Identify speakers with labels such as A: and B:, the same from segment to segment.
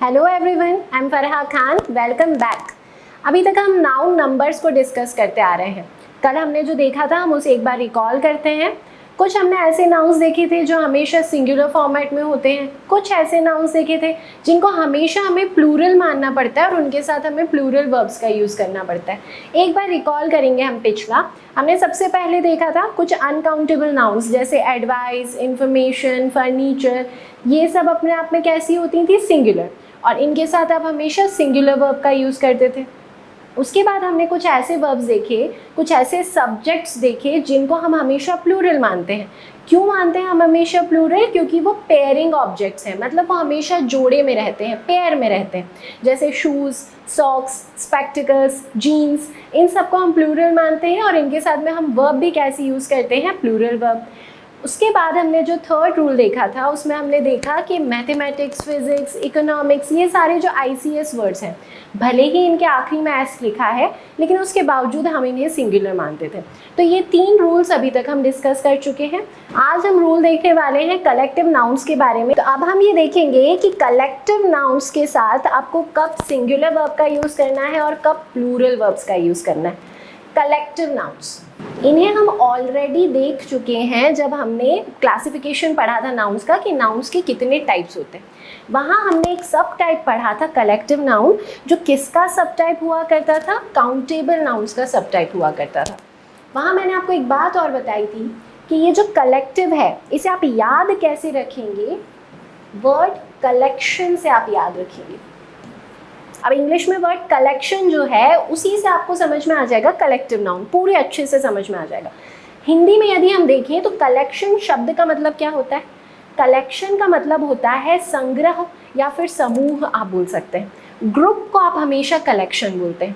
A: Hello everyone, I am Farha Khan, welcome back. अभी तक हम नाउन नंबर्स को डिस्कस करते आ रहे हैं। कल हमने जो देखा था हम उसे एक बार रिकॉल करते हैं। कुछ हमने ऐसे नाउन्स देखे थे जो हमेशा सिंगुलर फॉर्मेट में होते हैं, कुछ ऐसे नाउन्स देखे थे जिनको हमेशा हमें प्लूरल मानना पड़ता है और उनके साथ हमें प्लूरल वर्ब्स का यूज़ करना पड़ता है। एक बार रिकॉल करेंगे हम पिछला। हमने सबसे पहले देखा था कुछ अनकाउंटेबल नाउन्स जैसे एडवाइस, इंफॉर्मेशन, फर्नीचर, ये सब अपने आप में कैसी होती थी? सिंगुलर, और इनके साथ आप हमेशा सिंगुलर वर्ब का यूज़ करते थे। उसके बाद हमने कुछ ऐसे वर्ब्स देखे, कुछ ऐसे सब्जेक्ट्स देखे जिनको हम हमेशा प्लूरल मानते हैं। क्यों मानते हैं हम हमेशा प्लूरल? क्योंकि वो पेयरिंग ऑब्जेक्ट्स हैं, मतलब वो हमेशा जोड़े में रहते हैं, पेयर में रहते हैं। जैसे शूज़, सॉक्स, स्पेक्टिकल्स, जीन्स, इन सबको हम प्लूरल मानते हैं और इनके साथ में हम वर्ब भी कैसे यूज़ करते हैं? Plural verb. उसके बाद हमने जो थर्ड रूल देखा था उसमें हमने देखा कि मैथमेटिक्स, फिजिक्स, इकोनॉमिक्स, ये सारे जो ICS वर्ड्स हैं, भले ही इनके आखिरी में एस लिखा है लेकिन उसके बावजूद हम इन्हें सिंगुलर मानते थे। तो ये 3 रूल्स अभी तक हम डिस्कस कर चुके हैं। आज हम रूल देखने वाले हैं कलेक्टिव नाउन्स के बारे में। तो अब हम ये देखेंगे कि कलेक्टिव नाउन्स के साथ आपको कब सिंगुलर वर्ब का यूज़ करना है और कब प्लूरल वर्ब्स का यूज़ करना है। कलेक्टिव नाउन्स, इन्हें हम ऑलरेडी देख चुके हैं जब हमने क्लासिफिकेशन पढ़ा था नाउन्स का कि नाउन्स के कितने टाइप्स होते हैं। वहाँ हमने एक सब टाइप पढ़ा था कलेक्टिव नाउन, जो किसका सब टाइप हुआ करता था? काउंटेबल नाउन्स का सब टाइप हुआ करता था। वहाँ मैंने आपको एक बात और बताई थी कि ये जो कलेक्टिव है इसे आप याद कैसे रखेंगे? वर्ड कलेक्शन से आप याद रखेंगे। अब इंग्लिश में वर्ड कलेक्शन जो है उसी से आपको समझ में आ जाएगा कलेक्टिव नाउन, पूरे अच्छे से समझ में आ जाएगा। हिंदी में यदि हम देखें तो कलेक्शन शब्द का मतलब क्या होता है? कलेक्शन का मतलब होता है संग्रह या फिर समूह, आप बोल सकते हैं। ग्रुप को आप हमेशा कलेक्शन बोलते हैं।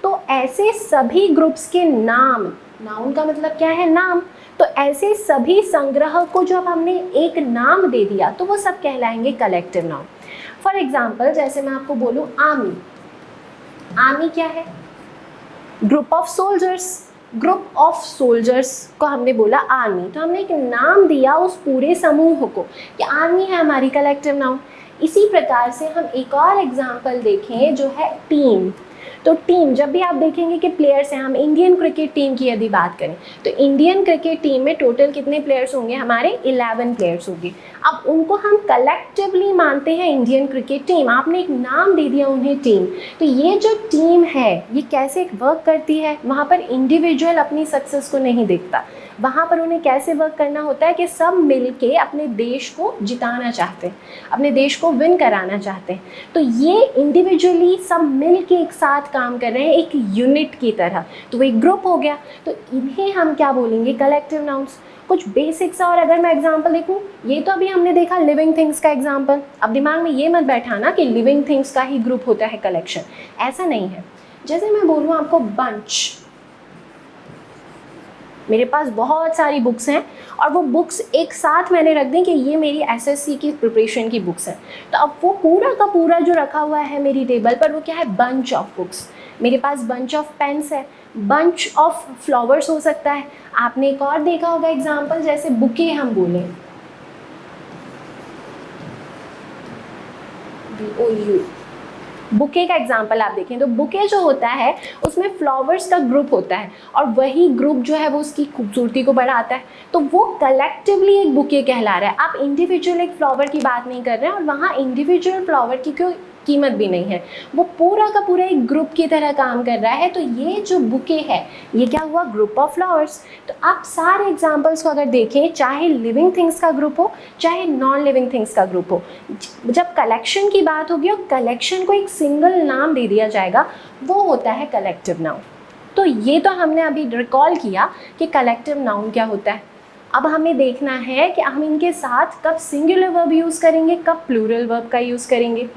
A: तो ऐसे सभी ग्रुप्स के नाम, नाउन का मतलब क्या है? नाम। तो ऐसे सभी संग्रह को जब हमने एक नाम दे दिया तो वो सब कहलाएंगे कलेक्टिव नाउन। फॉर एग्जाम्पल, जैसे मैं आपको बोलूँ आर्मी, आर्मी क्या है? Group of soldiers. Group of soldiers को हमने बोला आर्मी, तो हमने एक नाम दिया उस पूरे समूह को कि आर्मी है हमारी कलेक्टिव नाउन। इसी प्रकार से हम एक और एग्जाम्पल देखें जो है टीम। तो टीम, जब भी आप देखेंगे कि प्लेयर्स हैं, हम इंडियन क्रिकेट टीम की यदि बात करें तो इंडियन क्रिकेट टीम में टोटल कितने प्लेयर्स होंगे? हमारे 11 प्लेयर्स होंगे। अब उनको हम कलेक्टिवली मानते हैं इंडियन क्रिकेट टीम। आपने एक नाम दे दिया उन्हें टीम। तो ये जो टीम है ये कैसे वर्क करती है? वहाँ पर इंडिविजुअल अपनी सक्सेस को नहीं देखता, वहाँ पर उन्हें कैसे वर्क करना होता है कि सब मिलके अपने देश को जिताना चाहते हैं, अपने देश को विन कराना चाहते हैं। तो ये इंडिविजुअली सब मिलके एक साथ काम कर रहे हैं एक यूनिट की तरह, तो वो एक ग्रुप हो गया। तो इन्हें हम क्या बोलेंगे? Collective nouns. कुछ बेसिक्स और अगर मैं एग्जांपल देखूँ, ये तो अभी हमने देखा लिविंग थिंग्स का एग्जांपल। अब दिमाग में ये मत बैठाना कि लिविंग थिंग्स का ही ग्रुप होता है कलेक्शन, ऐसा नहीं है। जैसे मैं बोलूँ आपको बंच, मेरे पास बहुत सारी बुक्स हैं और वो बुक्स एक साथ मैंने रख दी कि ये मेरी SSC की प्रिपरेशन की बुक्स हैं। तो अब वो पूरा का पूरा जो रखा हुआ है मेरी टेबल पर वो क्या है? Bunch of books. मेरे पास बंच ऑफ पेन्स है, बंच ऑफ फ्लावर्स हो सकता है। आपने एक और देखा होगा एग्जाम्पल, जैसे बुके हम बोलें, BOU, बुके का एग्जाम्पल आप देखें तो बुके जो होता है उसमें फ्लावर्स का ग्रुप होता है और वही ग्रुप जो है वो उसकी खूबसूरती को बढ़ाता है। तो वो कलेक्टिवली एक बुके कहला रहा है। आप इंडिविजुअल एक फ्लावर की बात नहीं कर रहे हैं और वहाँ इंडिविजुअल फ्लावर की कोई कीमत भी नहीं है, वो पूरा का पूरा एक ग्रुप की तरह काम कर रहा है। तो ये जो बुके है ये क्या हुआ? Group of flowers. तो आप सारे एग्जाम्पल्स को अगर देखें, चाहे लिविंग थिंग्स का ग्रुप हो चाहे नॉन लिविंग थिंग्स का ग्रुप हो, जब कलेक्शन की बात होगी और कलेक्शन को एक सिंगल नाम दे दिया जाएगा वो होता है कलेक्टिव नाउन। तो ये तो हमने अभी रिकॉल किया कि कलेक्टिव नाउन क्या होता है। अब हमें देखना है कि हम इनके साथ कब सिंगुलर वर्ब यूज़ करेंगे, कब प्लूरल वर्ब का यूज़ करेंगे।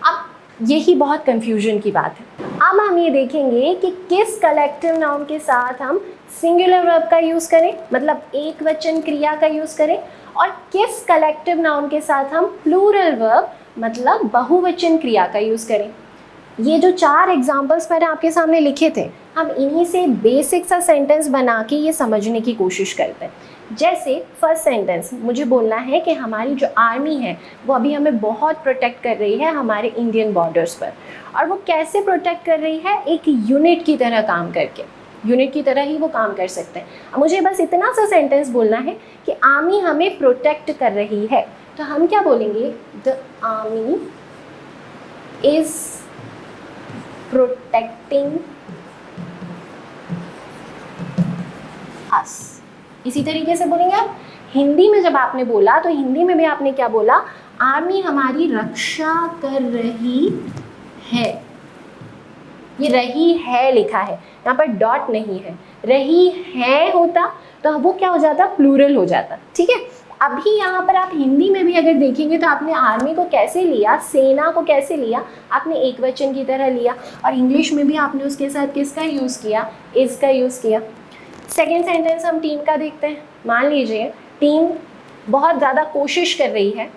A: अब यही बहुत कंफ्यूजन की बात है। अब हम ये देखेंगे कि किस कलेक्टिव नाउन के साथ हम सिंगुलर वर्ब का यूज़ करें, मतलब एक वचन क्रिया का यूज़ करें, और किस कलेक्टिव नाउन के साथ हम प्लूरल वर्ब मतलब बहुवचन क्रिया का यूज़ करें। ये जो 4 एग्जाम्पल्स मैंने आपके सामने लिखे थे, हम इन्हीं से बेसिक सा सेंटेंस बना के ये समझने की कोशिश करते हैं। जैसे फर्स्ट सेंटेंस मुझे बोलना है कि हमारी जो आर्मी है वो अभी हमें बहुत प्रोटेक्ट कर रही है हमारे इंडियन बॉर्डर्स पर, और वो कैसे प्रोटेक्ट कर रही है, एक यूनिट की तरह काम करके, यूनिट की तरह ही वो काम कर सकते हैं। अब मुझे बस इतना सा सेंटेंस बोलना है कि आर्मी हमें प्रोटेक्ट कर रही है, तो हम क्या बोलेंगे, द आर्मी इज प्रोटेक्टिंग अस। इसी तरीके से बोलेंगे आप हिंदी में, जब आपने बोला तो हिंदी में भी आपने क्या बोला, आर्मी हमारी रक्षा कर रही है। ये रही है लिखा है, यहाँ पर डॉट नहीं है, रही है होता तो वो क्या हो जाता, प्लूरल हो जाता। ठीक है, अभी यहाँ पर आप हिंदी में भी अगर देखेंगे तो आपने आर्मी को कैसे लिया, सेना को कैसे लिया, आपने एक वचन की तरह लिया, और इंग्लिश में भी आपने उसके साथ किसका यूज़ किया, इज का यूज़ किया। सेकेंड सेंटेंस हम टीम का देखते हैं। मान लीजिए टीम बहुत ज़्यादा कोशिश कर रही है।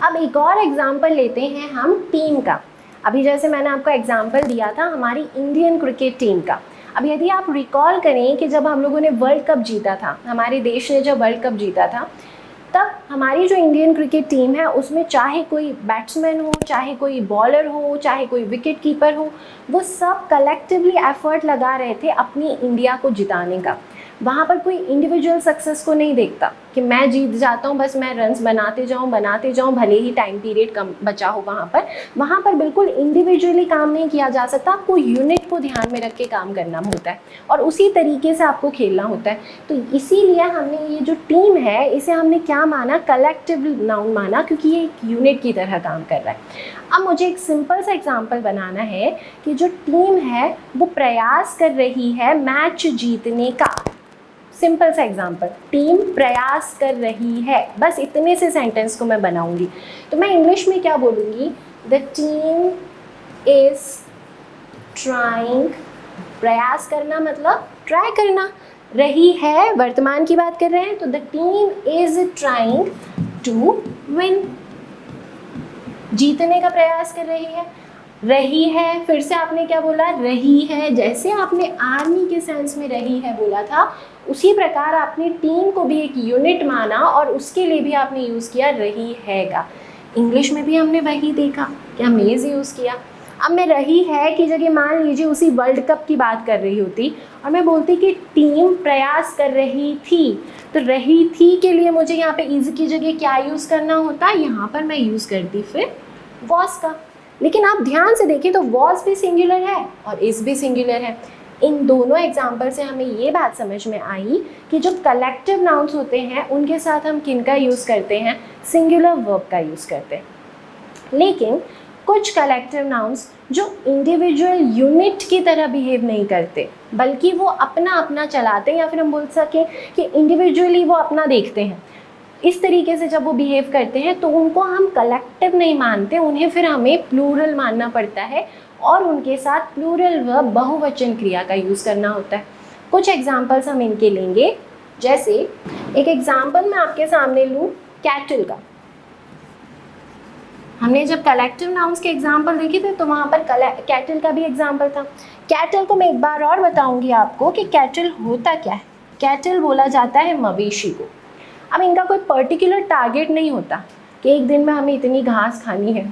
A: अब एक और एग्जाम्पल लेते हैं हम टीम का। अभी जैसे मैंने आपको एग्जाम्पल दिया था हमारी इंडियन क्रिकेट टीम का। अब यदि आप रिकॉल करें कि जब हम लोगों ने वर्ल्ड कप जीता था, हमारे देश ने जब वर्ल्ड कप जीता था, तब हमारी जो इंडियन क्रिकेट टीम है उसमें चाहे कोई बैट्समैन हो, चाहे कोई बॉलर हो, चाहे कोई विकेट कीपर हो, वो सब कलेक्टिवली एफर्ट लगा रहे थे अपनी इंडिया को जिताने का। वहाँ पर कोई इंडिविजुअल सक्सेस को नहीं देखता कि मैं जीत जाता हूँ, बस मैं रन्स बनाते जाऊँ भले ही टाइम पीरियड कम बचा हो। वहाँ पर बिल्कुल इंडिविजुअली काम नहीं किया जा सकता, आपको यूनिट को ध्यान में रख के काम करना होता है और उसी तरीके से आपको खेलना होता है। तो इसीलिए हमने ये जो टीम है इसे हमने क्या माना, कलेक्टिव नाउन माना, क्योंकि ये एक यूनिट की तरह काम कर रहा है। अब मुझे एक सिंपल सा एग्जाम्पल बनाना है कि जो टीम है वो प्रयास कर रही है मैच जीतने का। सिंपल सा एग्जाम्पल, टीम प्रयास कर रही है, बस इतने से सेंटेंस को मैं बनाऊंगी। तो मैं इंग्लिश में क्या बोलूँगी, द टीम इज ट्राइंग, प्रयास करना मतलब ट्राई करना, रही है वर्तमान की बात कर रहे हैं, तो the team is trying to win, जीतने का प्रयास कर रही है। फिर से आपने क्या बोला, रही है, जैसे आपने आर्मी के सेंस में रही है बोला था, उसी प्रकार आपने टीम को भी एक यूनिट माना और उसके लिए भी आपने यूज़ किया रही है का। इंग्लिश में भी हमने वही देखा कि हमने इज यूज़ किया। अब मैं रही है की जगह मान लीजिए उसी वर्ल्ड कप की बात कर रही होती और मैं बोलती कि टीम प्रयास कर रही थी, तो रही थी के लिए मुझे यहाँ पे इज की जगह क्या यूज़ करना होता, यहाँ पर मैं यूज़ करती फिर वॉज का। लेकिन आप ध्यान से देखें तो वॉज भी सिंगुलर है और इज भी सिंगुलर है। इन दोनों एग्जाम्पल से हमें ये बात समझ में आई कि जो कलेक्टिव नाउन्स होते हैं उनके साथ हम किन का यूज़ करते हैं, सिंगुलर वर्ब का यूज़ करते हैं। लेकिन कुछ कलेक्टिव नाउन्स जो इंडिविजुअल यूनिट की तरह बिहेव नहीं करते, बल्कि वो अपना अपना चलाते हैं, या फिर हम बोल सकें कि इंडिविजुअली वो अपना देखते हैं, इस तरीके से जब वो बिहेव करते हैं तो उनको हम कलेक्टिव नहीं मानते, उन्हें फिर हमें प्लूरल मानना पड़ता है और उनके साथ प्लूरल वर्ब बहुवचन क्रिया का यूज़ करना होता है। कुछ एग्जाम्पल्स हम इनके लेंगे। जैसे एक एग्जाम्पल मैं आपके सामने लूँ कैटल का। हमने जब कलेक्टिव नाउन्स के एग्जाम्पल देखे थे तो वहाँ पर कैटल का भी एग्जाम्पल था। कैटल को मैं एक बार और बताऊँगी आपको कि कैटल होता क्या है। कैटल बोला जाता है मवेशी को। अब इनका कोई पर्टिकुलर टारगेट नहीं होता कि एक दिन में हमें इतनी घास खानी है।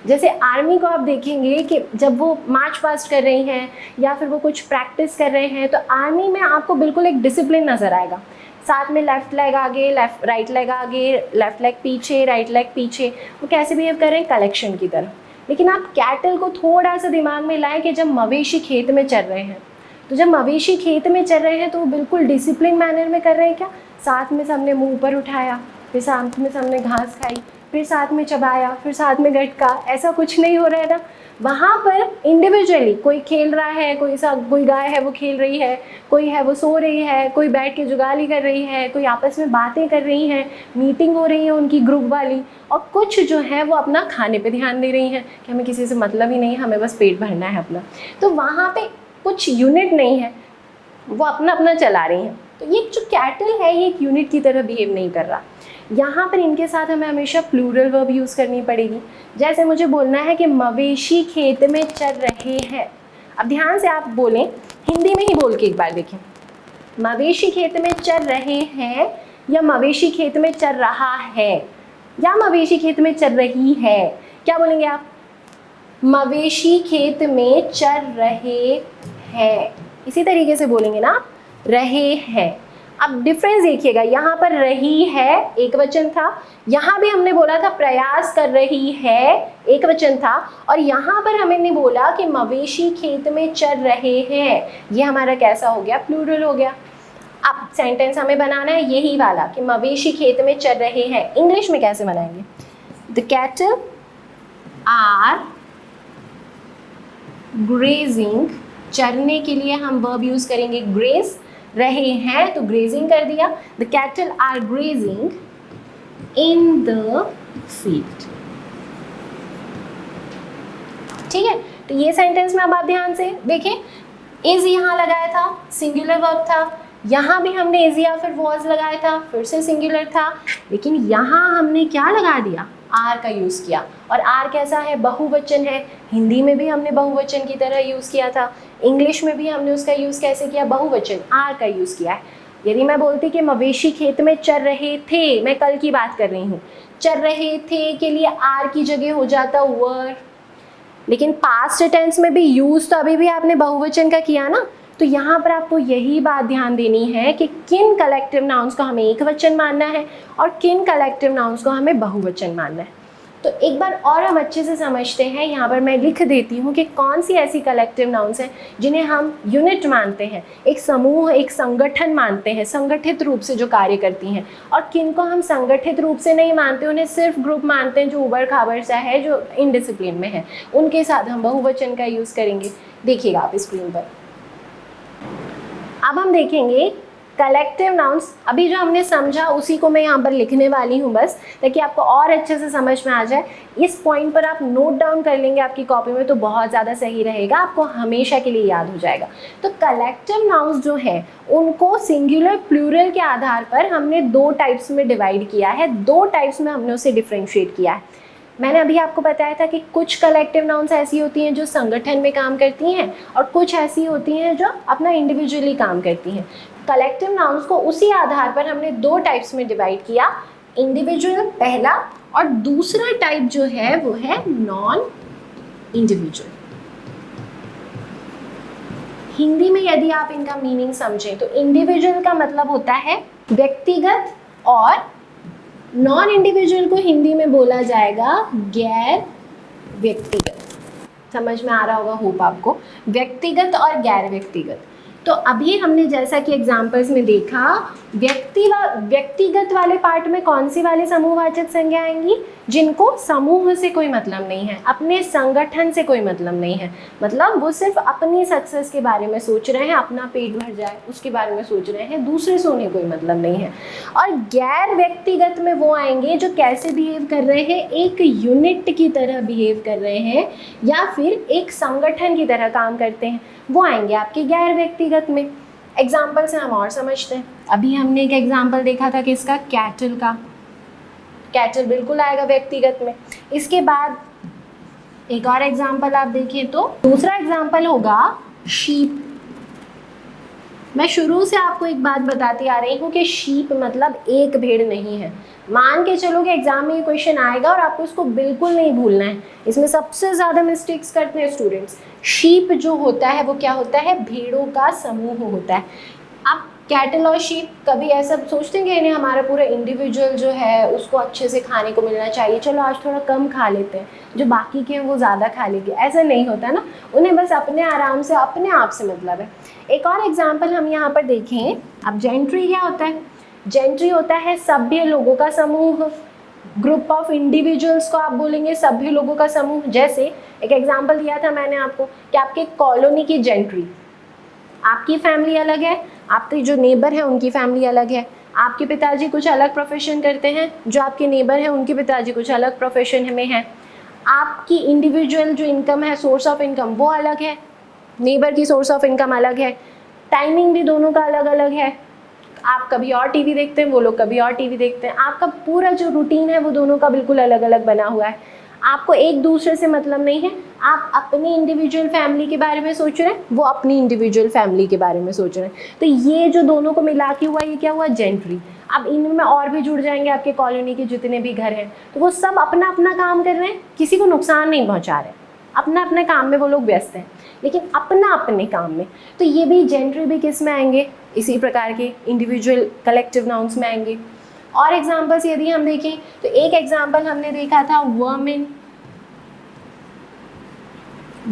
A: जैसे आर्मी को आप देखेंगे कि जब वो मार्च पास्ट कर रही हैं या फिर वो कुछ प्रैक्टिस कर रहे हैं तो आर्मी में आपको बिल्कुल एक डिसिप्लिन नज़र आएगा। साथ में लेफ़्ट लेग आगे, राइट लेग आगे, लेफ़्ट लेग पीछे, राइट लेग पीछे, वो कैसे बिहेव कर रहे हैं, कलेक्शन की तरह। लेकिन आप कैटल को थोड़ा सा दिमाग में लाएं कि जब मवेशी खेत में चल रहे हैं, तो जब मवेशी खेत में चल रहे हैं तो वो बिल्कुल डिसिप्लिन मैनर में कर रहे हैं क्या, साथ में सबने मुंह ऊपर उठाया, फिर साथ में सबने घास खाई, फिर साथ में चबाया, फिर साथ में गटका, ऐसा कुछ नहीं हो रहा है ना। वहाँ पर इंडिविजुअली कोई खेल रहा है, कोई गाय है वो खेल रही है, कोई है वो सो रही है, कोई बैठ के जुगाली कर रही है, कोई आपस में बातें कर रही हैं, मीटिंग हो रही है उनकी ग्रुप वाली, और कुछ जो है वो अपना खाने पे ध्यान दे रही हैं कि हमें किसी से मतलब ही नहीं है, हमें बस पेट भरना है अपना। तो वहाँ पे कुछ यूनिट नहीं है, वो अपना अपना चला रही हैं। तो ये जो कैटल है ये एक यूनिट की तरह बिहेव नहीं कर रहा। यहाँ पर इनके साथ हमें हमेशा प्लूरल वर्ब यूज़ करनी पड़ेगी। जैसे मुझे बोलना है कि मवेशी खेत में चल रहे हैं। अब ध्यान से आप बोलें, हिंदी में ही बोल के एक बार देखें, मवेशी खेत में चल रहे हैं या मवेशी खेत में चर रहा है या मवेशी खेत में चर रही है। क्या बोलेंगे आप? मवेशी खेत में चर रहे हैं, इसी तरीके से बोलेंगे ना, रहे हैं। अब डिफरेंस देखिएगा, यहाँ पर रही है एक वचन था, यहाँ भी हमने बोला था प्रयास कर रही है एक वचन था, और यहाँ पर हमने बोला कि मवेशी खेत में चर रहे हैं, ये हमारा कैसा हो गया? प्लूरल हो गया। अब सेंटेंस हमें बनाना है यही वाला कि मवेशी खेत में चर रहे हैं। इंग्लिश में कैसे बनाएंगे? द कैटल आर ग्रेजिंग, चरने के लिए हम वर्ब यूज करेंगे ग्रेज, रहे हैं तो ग्रेजिंग कर दिया। The cattle are grazing in the field. ठीक है, तो ये सेंटेंस में अब आप ध्यान से देखें, इज यहाँ लगाया था, सिंगुलर वर्ब था, यहाँ भी हमने इज या फिर वॉज लगाया था, फिर से सिंगुलर था, लेकिन यहाँ हमने क्या लगा दिया? आर का यूज़ किया। और आर कैसा है? बहुवचन है। हिंदी में भी हमने बहुवचन की तरह यूज़ किया था, इंग्लिश में भी हमने उसका यूज़ कैसे किया? बहुवचन, आर का यूज़ किया है। यदि मैं बोलती कि मवेशी खेत में चर रहे थे, मैं कल की बात कर रही हूँ, चर रहे थे के लिए आर की जगह हो जाता वर, लेकिन पास्ट टेंस में भी यूज़ तो अभी भी आपने बहुवचन का किया ना, तो यहाँ पर आपको यही बात ध्यान देनी है कि किन कलेक्टिव नाउन्स को हमें एक वचन मानना है और किन कलेक्टिव नाउन्स को हमें बहुवचन मानना है। तो एक बार और हम अच्छे से समझते हैं, यहाँ पर मैं लिख देती हूँ कि कौन सी ऐसी कलेक्टिव नाउन्स हैं जिन्हें हम यूनिट मानते हैं, एक समूह, एक संगठन मानते हैं, संगठित रूप से जो कार्य करती हैं, और किन को हम संगठित रूप से नहीं मानते, उन्हें सिर्फ ग्रुप मानते हैं, जो उबड़ खाबड़ सा है, जो इनडिसिप्लिन में है, उनके साथ हम बहुवचन का यूज़ करेंगे। देखिएगा आप स्क्रीन पर। अब हम देखेंगे कलेक्टिव नाउन्स। अभी जो हमने समझा उसी को मैं यहाँ पर लिखने वाली हूँ बस, ताकि आपको और अच्छे से समझ में आ जाए। इस पॉइंट पर आप नोट डाउन कर लेंगे आपकी कॉपी में तो बहुत ज़्यादा सही रहेगा, आपको हमेशा के लिए याद हो जाएगा। तो कलेक्टिव नाउन्स जो है उनको सिंगुलर प्लूरल के आधार पर हमने दो टाइप्स में डिवाइड किया है, दो टाइप्स में हमने उसे डिफ्रेंशिएट किया है। मैंने अभी आपको बताया था कि कुछ कलेक्टिव नाउन्स ऐसी होती हैं जो संगठन में काम करती हैं और कुछ ऐसी होती हैं जो अपना इंडिविजुअली काम करती हैं। कलेक्टिव नाउन्स को उसी आधार पर हमने दो टाइप्स में डिवाइड किया, इंडिविजुअल पहला और दूसरा टाइप जो है वो है नॉन इंडिविजुअल। हिंदी में यदि आप इनका मीनिंग समझें तो इंडिविजुअल का मतलब होता है व्यक्तिगत, और नॉन इंडिविजुअल को हिंदी में बोला जाएगा गैर व्यक्तिगत। समझ में आ रहा होगा होप आपको, व्यक्तिगत और गैर व्यक्तिगत। तो अभी हमने जैसा कि एग्जाम्पल्स में देखा, व्यक्तिगत वाले पार्ट में कौन सी वाली समूहवाचक संज्ञा आएंगी? जिनको समूह से कोई मतलब नहीं है, अपने संगठन से कोई मतलब नहीं है, मतलब वो सिर्फ अपनी सक्सेस के बारे में सोच रहे हैं, अपना पेट भर जाए उसके बारे में सोच रहे हैं, दूसरे से उन्हें कोई मतलब नहीं है। और गैर व्यक्तिगत में वो आएंगे जो कैसे बिहेव कर रहे हैं? एक यूनिट की तरह बिहेव कर रहे हैं या फिर एक संगठन की तरह काम करते हैं, वो आएंगे आपके गैर व्यक्तिगत में। एग्जाम्पल से हम और समझते हैं। अभी हमने एक एग्जाम्पल देखा था किसका? कैटल का। कैटल बिल्कुल आएगा व्यक्तिगत में। इसके बाद एक और एग्जाम्पल आप देखें तो दूसरा एग्जाम्पल होगा शीप। मैं शुरू से आपको एक बात बताती आ रही हूँ कि शीप मतलब एक भेड़ नहीं है। मान के चलो कि एग्जाम में ये क्वेश्चन आएगा और आपको इसको बिल्कुल नहीं भूलना है। इसमें सबसे ज़्यादा मिस्टेक्स करते हैं स्टूडेंट्स। शीप जो होता है वो क्या होता है? भेड़ों का समूह होता है। अब कैटल और शीप कभी ऐसा सोचते हैं कि इन्हें हमारा पूरा इंडिविजुअल जो है उसको अच्छे से खाने को मिलना चाहिए, चलो आज थोड़ा कम खा लेते हैं, जो बाकी के हैं वो ज़्यादा खा लेंगे, ऐसा नहीं होता ना। उन्हें बस अपने आराम से, अपने आप से मतलब है। एक और एग्जाम्पल हम यहाँ पर देखें। अब जेंट्री क्या होता है? जेंट्री होता है सभ्य लोगों का समूह, ग्रुप ऑफ इंडिविजुअल्स को आप बोलेंगे सभ्य लोगों का समूह। जैसे एक एग्जाम्पल दिया था मैंने आपको कि आपके कॉलोनी की जेंट्री, आपकी फैमिली अलग है, आपके जो नेबर हैं उनकी फैमिली अलग है, आपके पिताजी कुछ अलग प्रोफेशन करते हैं, जो आपके नेबर हैं उनके पिताजी कुछ अलग प्रोफेशन में हैं, आपकी इंडिविजुअल जो इनकम है, सोर्स ऑफ इनकम वो अलग है, नेबर की सोर्स ऑफ इनकम अलग है, टाइमिंग भी दोनों का अलग अलग है। आप कभी और टीवी देखते हैं, वो लोग कभी और टीवी देखते हैं, आपका पूरा जो रूटीन है वो दोनों का बिल्कुल अलग अलग बना हुआ है। आपको एक दूसरे से मतलब नहीं है, आप अपनी इंडिविजुअल फैमिली के बारे में सोच रहे हैं, वो अपनी इंडिविजुअल फैमिली के बारे में सोच रहे हैं। तो ये जो दोनों को मिला के हुआ, ये क्या हुआ, जेंट्री। अब इनमें और भी जुड़ जाएंगे आपके कॉलोनी के जितने भी घर हैं, तो वो सब अपना अपना काम कर रहे हैं, किसी को नुकसान नहीं पहुंचा रहे, अपना अपने काम में वो लोग व्यस्त हैं, लेकिन अपना अपने काम में। तो ये भी जेंट्री भी किस में आएंगे, इसी प्रकार के इंडिविजुअल कलेक्टिव नाउन्स में आएंगे। और एग्जाम्पल्स यदि हम देखें तो एक एग्जाम्पल हमने देखा था वर्मिन।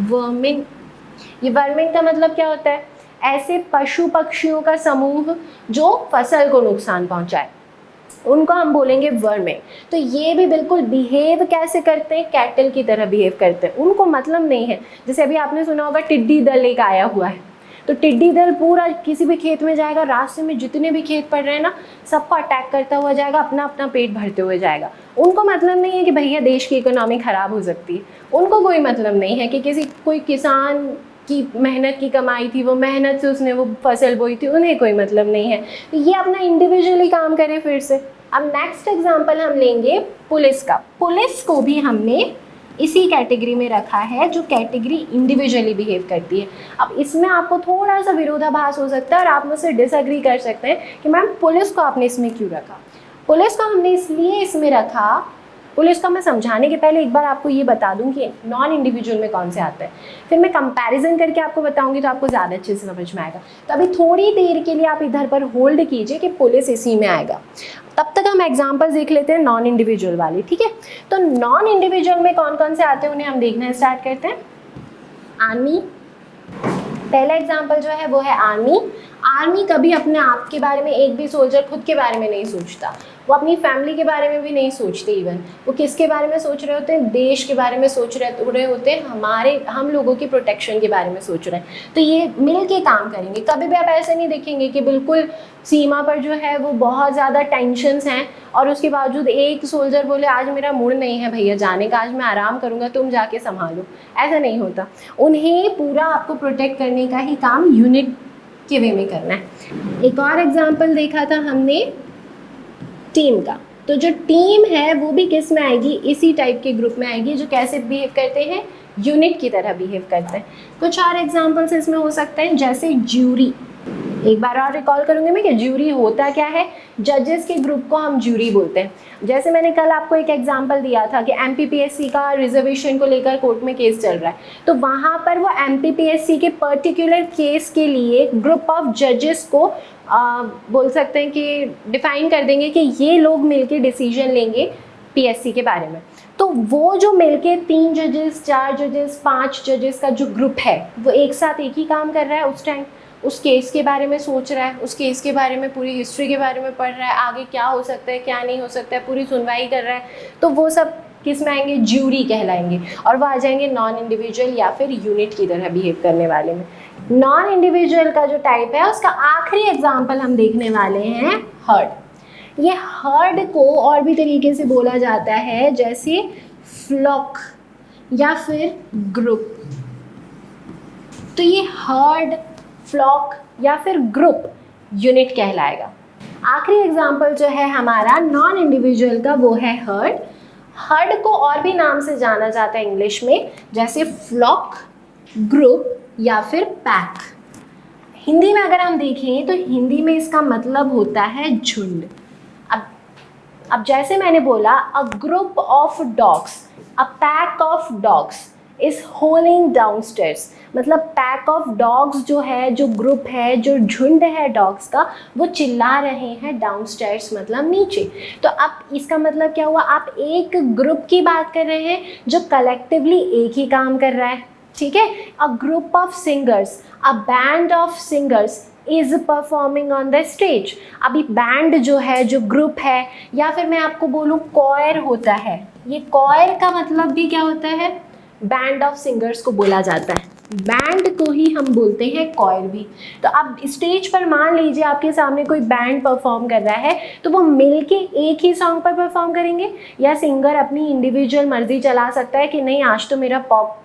A: वर्मिन, ये वर्मिन का मतलब क्या होता है, ऐसे पशु पक्षियों का समूह जो फसल को नुकसान पहुंचाए, उनको हम बोलेंगे वर्मिन। तो ये भी बिल्कुल बिहेव कैसे करते हैं, कैटल की तरह बिहेव करते हैं, उनको मतलब नहीं है। जैसे अभी आपने सुना होगा टिड्डी दल एक आया हुआ है, तो टिड्डी दल पूरा किसी भी खेत में जाएगा, रास्ते में जितने भी खेत पड़ रहे हैं ना, सबको अटैक करता हुआ जाएगा, अपना अपना पेट भरते हुए जाएगा। उनको मतलब नहीं है कि भैया देश की इकोनॉमी ख़राब हो सकती है, उनको कोई मतलब नहीं है कि कोई किसान की मेहनत की कमाई थी, वो मेहनत से उसने वो फसल बोई थी, उन्हें कोई मतलब नहीं है। तो ये अपना इंडिविजुअली काम करें फिर से। अब नेक्स्ट एग्जांपल हम लेंगे पुलिस का। पुलिस को भी हमने इसी कैटेगरी में रखा है, जो कैटेगरी इंडिविजुअली बिहेव करती है। अब इसमें आपको थोड़ा सा विरोधाभास हो सकता है और आप मुझसे डिसएग्री कर सकते हैं कि मैम पुलिस को आपने इसमें क्यों रखा। पुलिस को हमने इसलिए इसमें रखा, पुलिस का मैं समझाने के पहले एक बार आपको ये बता दूं कि नॉन इंडिविजुअल में कौन से आते हैं, फिर मैं कंपैरिजन करके आपको बताऊंगी तो आपको ज़्यादा अच्छे से समझ में आएगा। तो अभी थोड़ी देर के लिए आप इधर पर होल्ड कीजिए कि पुलिस इसी में आएगा, तब तक हम एग्जांपल्स देख लेते हैं नॉन इंडिविजुअल वाली, ठीक है। तो नॉन इंडिविजुअल में कौन कौन से आते हैं उन्हें हम देखना स्टार्ट करते हैं। आर्मी, पहला एग्जांपल जो है वो है आर्मी। आर्मी कभी अपने आप के बारे में, एक भी सोल्जर खुद के बारे में नहीं सोचता, वो अपनी फैमिली के बारे में भी नहीं सोचते। इवन वो किसके बारे में सोच रहे होते हैं, देश के बारे में सोच रहे होते हैं, हम लोगों की प्रोटेक्शन के बारे में सोच रहे हैं। तो ये मिल के काम करेंगे। कभी भी आप ऐसे नहीं देखेंगे कि बिल्कुल सीमा पर जो है वो बहुत ज़्यादा टेंशन्स हैं और उसके बावजूद एक सोल्जर बोले आज मेरा मूड नहीं है भैया जाने का, आज मैं आराम करूँगा, तुम जाके संभालो। ऐसा नहीं होता। उन्हें पूरा आपको प्रोटेक्ट करने का ही काम यूनिट के वे में करना है। एक और एग्जाम्पल देखा था हमने टीम का। तो जो टीम है वो भी किस में आएगी, इसी टाइप के ग्रुप में आएगी, जो कैसे बिहेव करते हैं, यूनिट की तरह बिहेव करते हैं। कुछ और एग्जाम्पल्स इसमें हो सकते हैं, जैसे ज्यूरी। एक बार और रिकॉल करूँगी मैं कि ज्यूरी होता क्या है। जजेस के ग्रुप को हम ज्यूरी बोलते हैं। जैसे मैंने कल आपको एक एग्जांपल दिया था कि एमपीपीएससी का रिजर्वेशन को लेकर कोर्ट में केस चल रहा है, तो वहाँ पर वो एमपीपीएससी के पर्टिकुलर केस के लिए ग्रुप ऑफ जजेस को बोल सकते हैं कि डिफाइन कर देंगे कि ये लोग मिलके डिसीजन लेंगे पीएससी के बारे में। तो वो जो मिलके 3 जजेस, 4 जजेस, 5 जजेस का जो ग्रुप है वो एक साथ एक ही काम कर रहा है, उस टाइम उस केस के बारे में सोच रहा है, उस केस के बारे में पूरी हिस्ट्री के बारे में पढ़ रहा है, आगे क्या हो सकता है क्या नहीं हो सकता है, पूरी सुनवाई कर रहा है। तो वो सब किस में आएंगे, ज्यूरी कहलाएंगे, और वो आ जाएंगे नॉन इंडिविजुअल या फिर यूनिट की तरह बिहेव करने वाले में। नॉन इंडिविजुअल का जो टाइप है उसका आखिरी एग्जाम्पल हम देखने वाले हैं हर्ड। ये हर्ड को और भी तरीके से बोला जाता है, जैसे फ्लॉक या फिर ग्रुप। तो ये हर्ड, फ्लॉक या फिर ग्रुप यूनिट कहलाएगा। आखिरी एग्जाम्पल जो है हमारा नॉन इंडिविजुअल का वो है हर्ड। हर्ड को और भी नाम से जाना जाता है इंग्लिश में, जैसे फ्लॉक, ग्रुप या फिर पैक। हिंदी में अगर हम देखें तो हिंदी में इसका मतलब होता है झुंड। अब जैसे मैंने बोला, a group of dogs, a pack of dogs is howling downstairs, मतलब पैक ऑफ डॉग्स जो है, जो ग्रुप है, जो झुंड है डॉग्स का, वो चिल्ला रहे हैं डाउनस्टेयर्स मतलब नीचे। तो अब इसका मतलब क्या हुआ, आप एक ग्रुप की बात कर रहे हैं जो कलेक्टिवली एक ही काम कर रहा है, ठीक है। अ group of singers, a band of singers is performing on the stage. अभी बैंड जो है, जो ग्रुप है, या फिर मैं आपको बोलूँ कॉयर होता है, ये कॉयर का मतलब भी क्या होता है, बैंड ऑफ सिंगर्स को बोला जाता है, बैंड को ही हम बोलते हैं कॉयर भी। तो अब स्टेज पर मान लीजिए आपके सामने कोई बैंड परफॉर्म कर रहा है, तो वो मिलके एक ही सॉन्ग पर परफॉर्म करेंगे, या सिंगर अपनी इंडिविजुअल मर्जी चला सकता है कि नहीं आज तो मेरा पॉप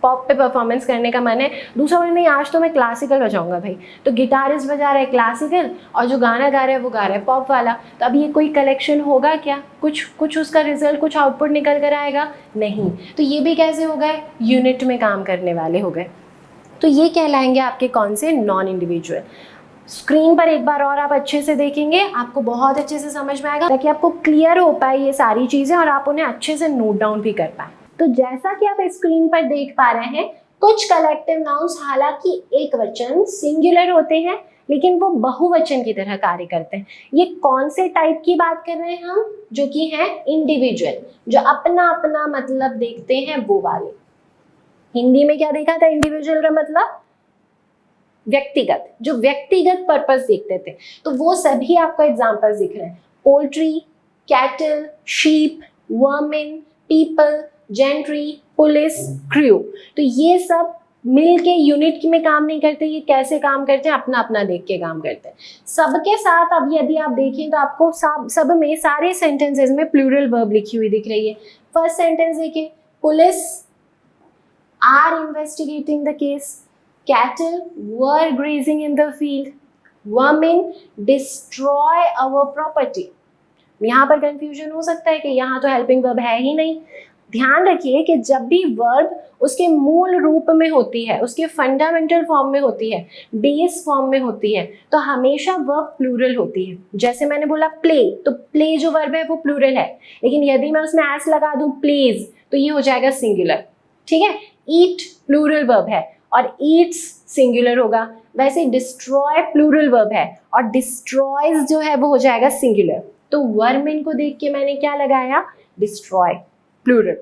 A: पॉप पे परफॉर्मेंस करने का मन है, दूसरा बोले नहीं आज तो मैं क्लासिकल बजाऊंगा भाई, तो गिटारिस्ट बजा रहा है क्लासिकल और जो गाना गा रहा है वो गा रहा है पॉप वाला, तो अब ये कोई कलेक्शन होगा क्या? कुछ उसका रिजल्ट, कुछ आउटपुट निकल कर आएगा? नहीं। तो ये भी कैसे हो गए? यूनिट में काम करने वाले हो गए। तो ये कहलाएंगे आपके कौन से? Non individual. स्क्रीन पर एक बार और आप अच्छे से देखेंगे, आपको बहुत अच्छे से समझ में आएगा, ताकि आपको क्लियर हो पाए ये सारी चीज़ें और आप उन्हें अच्छे से नोट डाउन भी कर पाए। तो जैसा कि आप स्क्रीन पर देख पा रहे हैं, कुछ कलेक्टिव नाउन्स हालांकि एक वचन सिंगुलर होते हैं, लेकिन वो बहुवचन की तरह कार्य करते हैं। ये कौन से टाइप की बात कर रहे हैं हम? जो कि है इंडिविजुअल, जो अपना अपना मतलब देखते हैं वो वाले। हिंदी में क्या देखा था इंडिविजुअल का मतलब? व्यक्तिगत, जो व्यक्तिगत पर्पस देखते थे, तो वो सभी आपको एग्जांपल्स दिख रहे हैं। Poultry, cattle, sheep, vermin, people, gentry, police, crew. तो ये सब मिल के यूनिट में काम नहीं करते, ये कैसे काम करते हैं? अपना अपना देख के काम करते हैं। सबके साथ अब यदि आप देखें तो आपको सब में सारे सेंटेंसेस में प्लूरल वर्ब लिखी हुई दिख रही है। फर्स्ट सेंटेंस देखिए, police are investigating the case, cattle were grazing in the field, vermin destroy our property। यहाँ पर कंफ्यूजन हो सकता है कि यहाँ तो हेल्पिंग वर्ब है ही नहीं। ध्यान रखिए कि जब भी वर्ब उसके मूल रूप में होती है, उसके फंडामेंटल फॉर्म में होती है, बेस फॉर्म में होती है, तो हमेशा वर्ब प्लूरल होती है। जैसे मैंने बोला प्ले, तो प्ले जो वर्ब है वो प्लूरल है, लेकिन यदि मैं उसमें एस लगा दूँ प्लेज, तो ये हो जाएगा सिंगुलर। ठीक है। ईट प्लूरल वर्ब है और ईट्स सिंगुलर होगा। वैसे डिस्ट्रॉय प्लूरल वर्ब है और डिस्ट्रॉयज जो है वो हो जाएगा सिंगुलर। तो वर्मिन को देख के मैंने क्या लगाया? Destroy plural.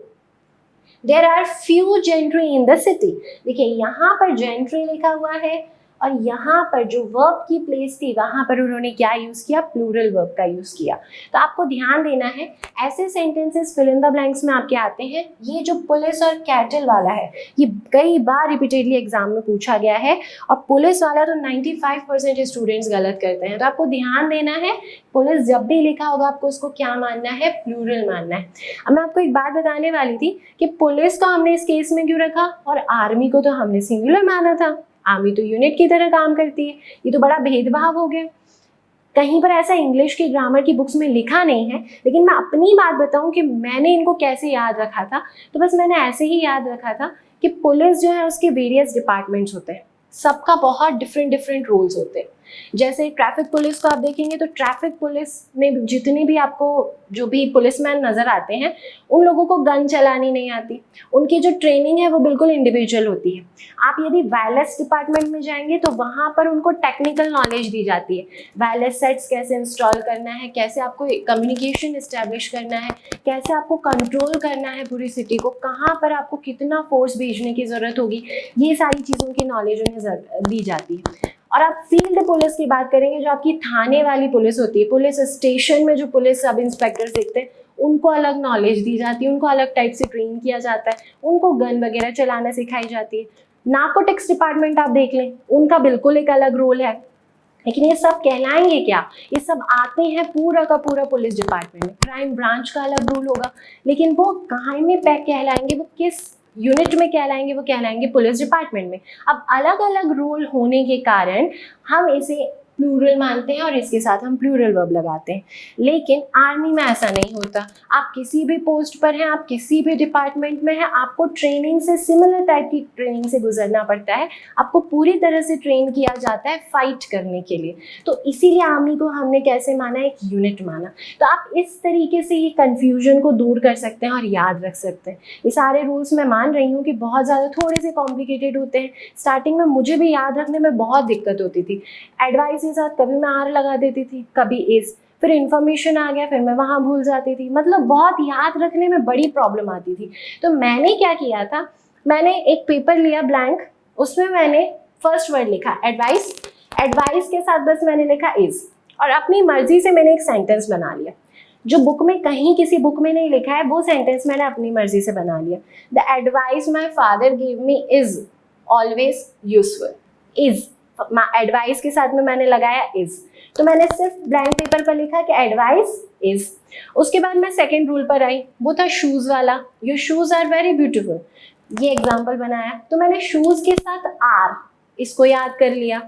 A: There are few gentry in the city. देखिए यहाँ पर जेंट्री लिखा हुआ है और यहाँ पर जो वर्ब की प्लेस थी वहाँ पर उन्होंने क्या यूज़ किया? प्लूरल वर्ब का यूज़ किया। तो आपको ध्यान देना है, ऐसे sentences fill in the blanks में आपके आते हैं। ये जो पुलिस और कैटल वाला है, ये कई बार रिपीटेडली एग्जाम में पूछा गया है और पुलिस वाला तो 95% स्टूडेंट्स गलत करते हैं। तो आपको ध्यान देना है, पुलिस जब भी लिखा होगा आपको उसको क्या मानना है? प्लूरल मानना है। अब मैं आपको एक बात बताने वाली थी कि पुलिस को हमने इस केस में क्यों रखा और आर्मी को तो हमने सिंगुलर माना था। आर्मी तो यूनिट की तरह काम करती है, ये तो बड़ा भेदभाव हो गया। कहीं पर ऐसा इंग्लिश की ग्रामर की बुक्स में लिखा नहीं है, लेकिन मैं अपनी बात बताऊं कि मैंने इनको कैसे याद रखा था, तो बस मैंने ऐसे ही याद रखा था कि पुलिस जो है उसके वेरियस डिपार्टमेंट्स होते हैं, सबका बहुत डिफरेंट रोल्स होते हैं। जैसे ट्रैफिक पुलिस को आप देखेंगे तो ट्रैफिक पुलिस में जितने भी आपको जो भी पुलिसमैन नज़र आते हैं, उन लोगों को गन चलानी नहीं आती, उनकी जो ट्रेनिंग है वो बिल्कुल इंडिविजुअल होती है। आप यदि वायरलेस डिपार्टमेंट में जाएंगे तो वहाँ पर उनको टेक्निकल नॉलेज दी जाती है, वायरलेस सेट्स कैसे इंस्टॉल करना है, कैसे आपको कम्युनिकेशन इस्टेब्लिश करना है, कैसे आपको कंट्रोल करना है पूरी सिटी को, कहाँ पर आपको कितना फोर्स भेजने की ज़रूरत होगी, ये सारी चीज़ों की नॉलेज उन्हें दी जाती है। और आप फील्ड पुलिस की बात करेंगे, जो आपकी थाने वाली पुलिस होती है, पुलिस स्टेशन में जो पुलिस सब इंस्पेक्टर्स देखते हैं, उनको अलग नॉलेज दी जाती है, उनको अलग टाइप से ट्रेन किया जाता है, उनको गन वगैरह चलाना सिखाई जाती है। नार्कोटिक्स डिपार्टमेंट आप देख लें, उनका बिल्कुल एक अलग रोल है। लेकिन ये सब कहलाएंगे क्या? ये सब आते हैं पूरा का पूरा पुलिस डिपार्टमेंट में। क्राइम ब्रांच का अलग रूल होगा, लेकिन वो कहाँ में पैक कहलाएंगे, वो किस यूनिट में कहलाएंगे? वो कहलाएंगे पुलिस डिपार्टमेंट में। अब अलग अलग रोल होने के कारण हम इसे प्लूरल मानते हैं और इसके साथ हम प्लूरल वर्ब लगाते हैं। लेकिन आर्मी में ऐसा नहीं होता। आप किसी भी पोस्ट पर हैं, आप किसी भी डिपार्टमेंट में हैं, आपको ट्रेनिंग से सिमिलर टाइप की ट्रेनिंग से गुजरना पड़ता है। आपको पूरी तरह से ट्रेन किया जाता है फाइट करने के लिए। तो इसीलिए आर्मी को हमने कैसे माना? एक यूनिट माना। तो आप इस तरीके से ये कन्फ्यूजन को दूर कर सकते हैं और याद रख सकते हैं। ये सारे रूल्स मैं मान रही हूँ कि बहुत ज़्यादा थोड़े से कॉम्प्लिकेटेड होते हैं। स्टार्टिंग में मुझे भी याद रखने में बहुत दिक्कत होती थी। एडवाइस के साथ कभी मैं आर लगा देती थी, कभी इज, फिर इन्फॉर्मेशन आ गया, फिर मैं वहाँ भूल जाती थी। मतलब बहुत याद रखने में बड़ी प्रॉब्लम आती थी। तो मैंने क्या किया था, मैंने एक पेपर लिया ब्लैंक, उसमें मैंने फर्स्ट वर्ड लिखा एडवाइस, एडवाइस के साथ बस मैंने लिखा इज, और अपनी मर्जी से मैंने एक सेंटेंस बना लिया। जो बुक में कहीं किसी बुक में नहीं लिखा है वो सेंटेंस मैंने अपनी मर्जी से बना लिया। The advice my father give me is always useful. Is advice के साथ में मैंने लगाया इज। तो मैंने सिर्फ ब्लैंक पेपर पर लिखा कि एडवाइस इज। उसके बाद मैं सेकंड रूल पर आई, वो था शूज़ वाला। Your shoes are very beautiful. ये एग्जाम्पल बनाया तो मैंने शूज के साथ आर, इसको याद कर लिया।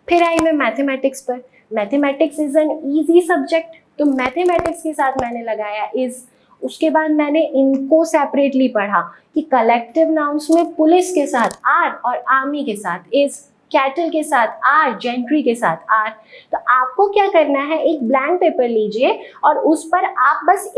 A: फिर आई मैं मैथमेटिक्स पर। Mathematics is an easy subject, तो मैथमेटिक्स के साथ मैंने लगाया इज। उसके बाद मैंने इनको सेपरेटली पढ़ा कि कलेक्टिव नाउन्स में पुलिस के साथ आर और आर्मी के साथ इज, कैटल के साथ आर, जेंट्री के साथ आर। तो आपको क्या करना है, एक ब्लैंक पेपर लीजिए और उस पर आप बस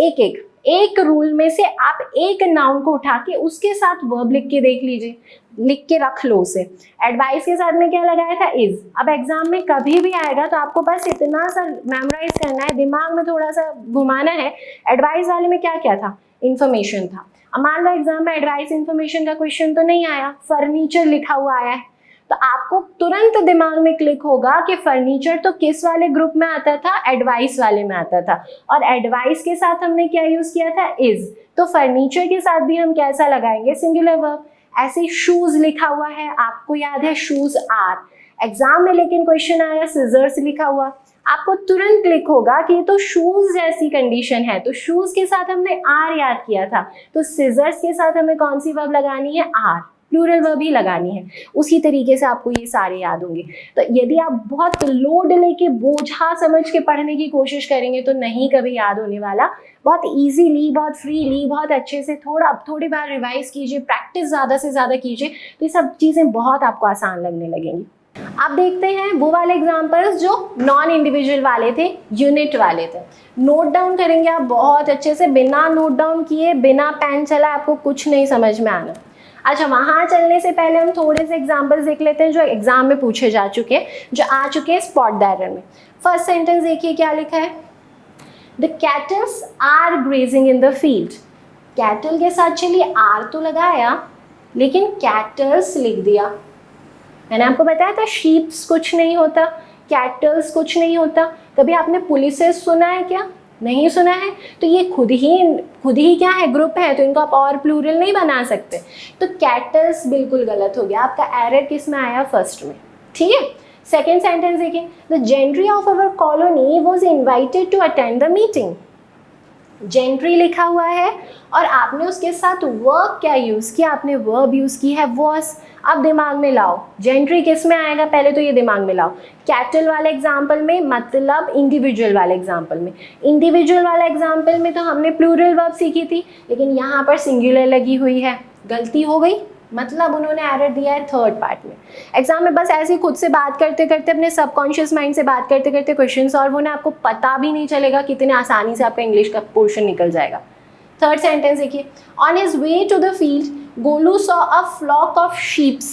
A: एक रूल में से आप एक नाउन को उठा के उसके साथ वर्ब लिख के देख लीजिए, लिख के रख लो उसे। एडवाइस के साथ में क्या लगाया था, इज। अब एग्जाम में कभी भी आएगा तो आपको बस इतना सा मेमोराइज करना है, दिमाग में थोड़ा सा घुमाना है। एडवाइस वाले में क्या क्या था, इंफॉर्मेशन था। अब मान लो एग्जाम में एडवाइस इंफॉर्मेशन का क्वेश्चन तो नहीं आया, फर्नीचर लिखा हुआ आया है, तो आपको तुरंत दिमाग में क्लिक होगा कि फर्नीचर तो किस वाले ग्रुप में आता था, एडवाइस वाले में आता था, और एडवाइस के साथ हमने क्या यूज किया था, इज। तो फर्नीचर के साथ भी हम कैसा लगाएंगे, सिंगुलर वर्ब। ऐसे शूज लिखा हुआ है, आपको याद है शूज आर। एग्जाम में लेकिन क्वेश्चन आया सिजर्स लिखा हुआ, आपको तुरंत क्लिक होगा कि ये तो शूज जैसी कंडीशन है, तो शूज के साथ हमने आर याद किया था, तो सिजर्स के साथ हमें कौन सी वर्ब लगानी है, आर, प्लूरल वर्ब ही लगानी है। उसी तरीके से आपको ये सारे याद होंगे। तो यदि आप बहुत लोड लेके बोझा समझ के पढ़ने की कोशिश करेंगे तो नहीं कभी याद होने वाला। बहुत इजीली, बहुत फ्रीली, बहुत अच्छे से थोड़ी बार रिवाइज कीजिए, प्रैक्टिस ज़्यादा से ज़्यादा कीजिए, तो ये सब चीज़ें बहुत आपको आसान लगने लगेंगी। अब देखते हैं वो वाले एग्जाम्पल्स जो नॉन इंडिविजुअल वाले थे, यूनिट वाले थे। नोट डाउन करेंगे आप बहुत अच्छे से, बिना नोट डाउन किए, बिना पेन चला आपको कुछ नहीं समझ में आना। अच्छा, वहाँ चलने से पहले हम थोड़े से एग्जाम्पल्स देख लेते हैं जो एग्जाम में पूछे जा चुके हैं, जो आ चुके हैं स्पॉट डायग्राम में। फर्स्ट सेंटेंस देखिए क्या लिखा है, the cattles are grazing in the field. Cattle के साथ चलिए आर तो लगाया, लेकिन कैटल्स लिख दिया। मैंने आपको बताया था शीप्स कुछ नहीं होता, कैटल्स कुछ नहीं होता। कभी आपने पुलिसेस सुना है क्या, नहीं सुना है? तो ये खुद ही क्या है, ग्रुप है, तो इनको आप और प्लूरल नहीं बना सकते। तो कैटल्स बिल्कुल गलत हो गया, आपका एरर किस में आया, फर्स्ट में। ठीक है, सेकेंड सेंटेंस देखिए, the gentry of our colony was invited to attend the meeting. Gentry लिखा हुआ है और आपने उसके साथ वर्ब क्या यूज़ किया, आपने वर्ब यूज़ की है वॉस। अब दिमाग में लाओ, जेंट्री किस में आएगा, पहले तो ये दिमाग में लाओ। कैटल वाले एग्जाम्पल में मतलब इंडिविजुअल वाले एग्जाम्पल में। इंडिविजुअल वाला एग्जाम्पल में तो हमने प्लूरल वर्ब सीखी थी, लेकिन यहाँ पर सिंगुलर लगी हुई है, गलती हो गई, मतलब उन्होंने एरर दिया है थर्ड पार्ट में। एग्जाम में बस ऐसे ही खुद से बात करते करते, अपने सबकॉन्शियस माइंड से बात करते करते क्वेश्चन सॉल्व होना, आपको पता भी नहीं चलेगा कितने आसानी से आपका इंग्लिश का पोर्शन निकल जाएगा। थर्ड सेंटेंस देखिए, on his way to the field Golu saw a flock of sheeps.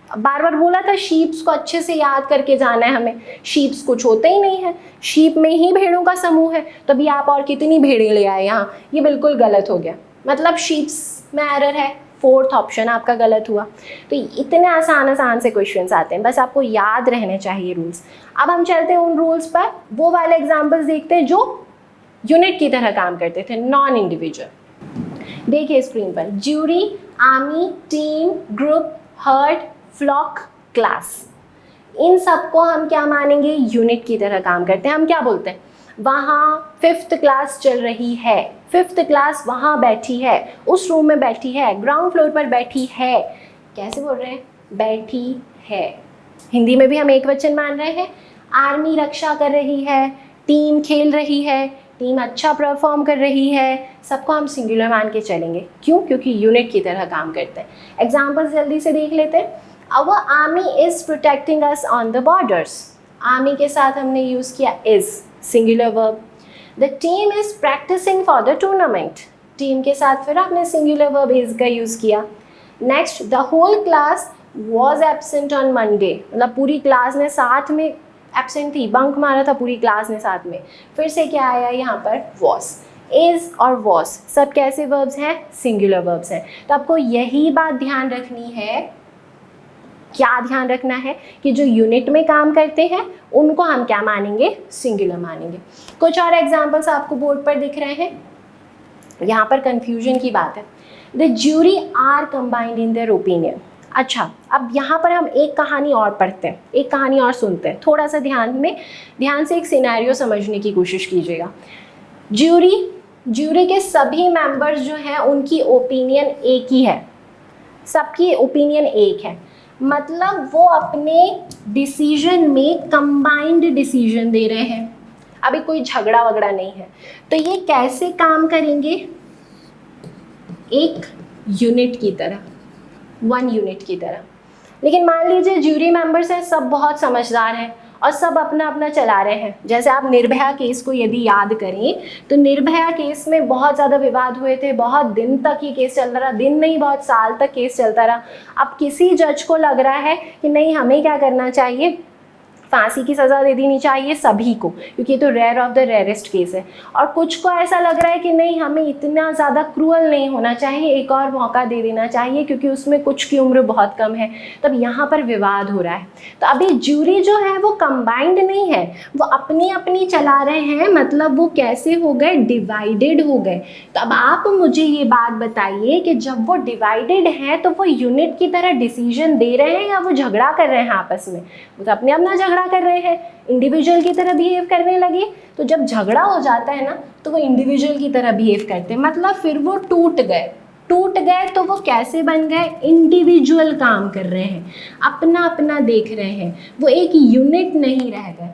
A: बार बार बोला था शीप्स को अच्छे से याद करके जाना है हमें, शीप्स कुछ होते ही नहीं है, शीप में ही भेड़ों का समूह है, तभी आप और कितनी भेड़ें ले आए यहाँ, ये बिल्कुल गलत हो गया, मतलब शीप्स में एरर है, फोर्थ ऑप्शन आपका गलत हुआ। तो इतने आसान से क्वेश्चंस आते हैं, बस आपको याद रहने चाहिए रूल्स। अब हम चलते हैं उन रूल्स पर, वो वाले एग्जाम्पल्स देखते हैं जो यूनिट की तरह काम करते थे, नॉन इंडिविजुअल। देखिए स्क्रीन पर, jury, army, team, group, herd, flock, class, इन सबको हम क्या मानेंगे, यूनिट की तरह काम करते हैं। हम क्या बोलते हैं, वहाँ 5th क्लास चल रही है, 5th क्लास वहाँ बैठी है, उस रूम में बैठी है, ग्राउंड फ्लोर पर बैठी है। कैसे बोल रहे हैं, बैठी है। हिंदी में भी हम एक वचन मान रहे हैं। आर्मी रक्षा कर रही है, टीम खेल रही है, टीम अच्छा परफॉर्म कर रही है, सबको हम सिंगुलर मान के चलेंगे। क्यों, क्योंकि यूनिट की तरह काम करते हैं। एग्जाम्पल्स जल्दी से देख लेते हैं। Our army is protecting us on the borders. Army के साथ हमने यूज़ किया is, singular verb. The team is practising for the tournament. Team के साथ फिर आपने सिंगुलर वर्ब इज का यूज़ किया। Next, the whole class was absent on Monday, मतलब पूरी क्लास ने साथ में एब्सेंट थी, बंक मारा था पूरी क्लास ने साथ में। फिर से क्या आया यहाँ पर, वॉस। इज और वॉस सब कैसे वर्ब्स हैं, सिंगुलर वर्ब्स हैं। तो आपको यही बात ध्यान रखनी है, क्या ध्यान रखना है कि जो यूनिट में काम करते हैं उनको हम क्या मानेंगे, सिंगुलर मानेंगे। कुछ और एग्जांपल्स आपको बोर्ड पर दिख रहे हैं, यहाँ पर कंफ्यूजन की बात है। The jury are combined in their opinion. अच्छा, अब यहाँ पर हम एक कहानी और पढ़ते हैं, एक कहानी और सुनते हैं। थोड़ा सा ध्यान से एक सिनेरियो समझने की कोशिश कीजिएगा। ज्यूरी के सभी मेंबर्स जो हैं उनकी ओपिनियन एक ही है, सबकी ओपिनियन एक है, मतलब वो अपने डिसीजन में कंबाइंड डिसीजन दे रहे हैं, अभी कोई झगड़ा वगड़ा नहीं है। तो ये कैसे काम करेंगे? एक यूनिट की तरह, वन यूनिट की तरह। लेकिन मान लीजिए ज्यूरी मेंबर्स हैं, सब बहुत समझदार हैं और सब अपना अपना चला रहे हैं। जैसे आप निर्भया केस को यदि याद करें तो निर्भया केस में बहुत ज़्यादा विवाद हुए थे, बहुत दिन तक ये केस चलता रहा, दिन नहीं बहुत साल तक केस चलता रहा। अब किसी जज को लग रहा है कि नहीं, हमें क्या करना चाहिए, फांसी की सज़ा दे देनी चाहिए सभी को, क्योंकि ये तो rare of the rarest case है। और कुछ को ऐसा लग रहा है कि नहीं, हमें इतना ज़्यादा क्रूअल नहीं होना चाहिए, एक और मौका दे देना चाहिए क्योंकि उसमें कुछ की उम्र बहुत कम है। तब यहाँ पर विवाद हो रहा है। तो अभी ज्यूरी जो है वो कंबाइंड नहीं है, वो अपनी अपनी चला रहे हैं, मतलब वो कैसे हो गए, डिवाइडेड हो गए। तो अब आप मुझे ये बात बताइए कि जब वो डिवाइडेड हैं तो वो यूनिट की तरह डिसीजन दे रहे हैं या वो झगड़ा कर रहे हैं आपस में? वो तो अपने अपना झगड़ा कर रहे हैं, इंडिविजुअल की तरह बिहेव करने लगे। तो जब झगड़ा हो जाता है ना तो वो इंडिविजुअल की तरह बिहेव करते हैं, मतलब फिर वो टूट गए। तो वो कैसे बन गए, इंडिविजुअल काम कर रहे हैं, अपना अपना देख रहे हैं, वो एक यूनिट नहीं रह गए।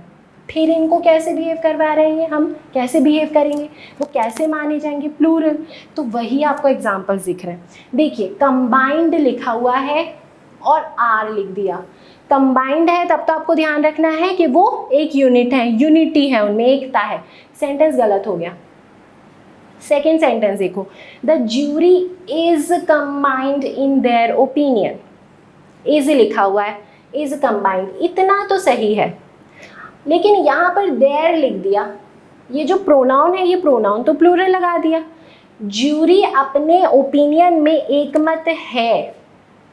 A: फिर इनको कैसे बिहेव करवा रहे हैं, हम कैसे बिहेव करेंगे, वो कैसे माने जाएंगे, प्लूरल। तो वही आपको एग्जाम्पल्स दिख रहे हैं। देखिए कंबाइंड लिखा हुआ है और आर लिख दिया। कंबाइंड है तब तो आपको ध्यान रखना है कि वो एक यूनिट है, यूनिटी है, उनमें एकता है। सेंटेंस गलत हो गया। सेकेंड सेंटेंस देखो, the jury is combined in their opinion. Is लिखा हुआ है, इज कंबाइंड, इतना तो सही है, लेकिन यहाँ पर देयर लिख दिया। ये जो प्रोनाउन है, ये प्रोनाउन तो प्लूरल लगा दिया। ज्यूरी अपने ओपिनियन में एकमत है।